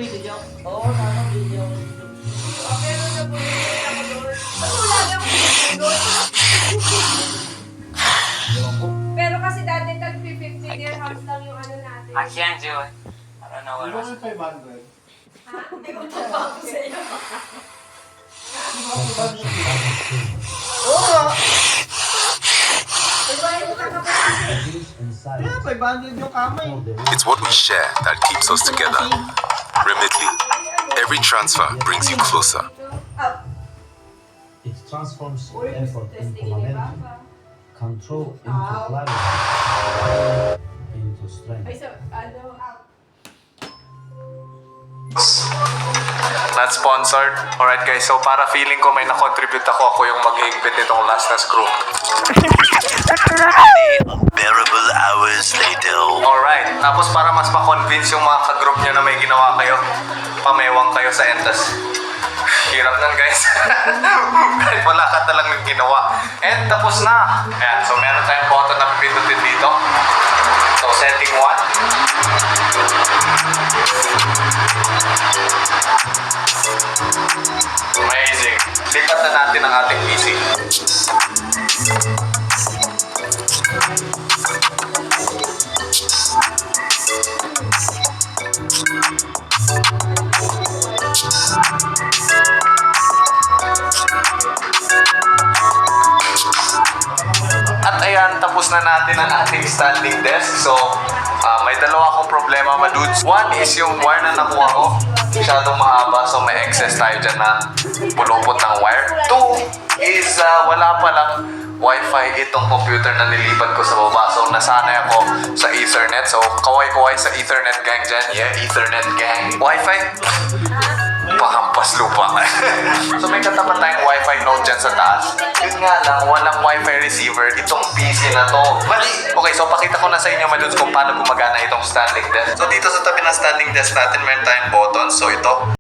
video? Oo, tama, video. Pero nabulili ako doon. Mas wala lang doon. Pero kasi dati tag-50 dirhams lang yung ano natin. Ayan, Joy. Para na Di ba wala. may 500? Ha? Hindi ko tapang ko sa iyo. Oo nga. Yeah, 500 yung kamay. It's what we share that keeps us together. Remitly, every transfer brings you closer. It transforms Or effort into testing ni momentum, Papa. control into clarity, into strength. Ay, so, ano, Not sponsored. Alright guys, so para feeling ko may na-contribute ako yung mag-higpit nitong last na screw. Bearable hours later. Alright, tapos para mas ma-convince yung mga ka-group nyo na may ginawa kayo, pamewang kayo sa entas. Hirap nun guys. Kahit wala ka talagang ginawa. And tapos na. Ayan, so meron tayong button na pipindutin dito. So setting 1. Amazing. Lipat na natin ang ating PC. At ayan, tapos na natin ang ating standing desk. So, may dalawa akong problema, madudes. One is yung wire na nakuha ko. Masyadong mahaba, so may excess tayo dyan na pulupot ng wire. Two is wala palang Wi-Fi itong computer na nilipat ko sa baba. So, nasanay ako sa Ethernet. So, kaway-kaway sa Ethernet gang dyan. Yeah, Ethernet gang. Wi-Fi? Pahampas lupa. So, may katapat tayong Wi-Fi node dyan sa taas. Yun nga lang, walang Wi-Fi receiver itong PC na to. Mali! Okay, so pakita ko na sa inyo madudes kung paano gumagana itong standing desk. So, dito sa tabi ng standing desk natin, meron tayong button. So, ito.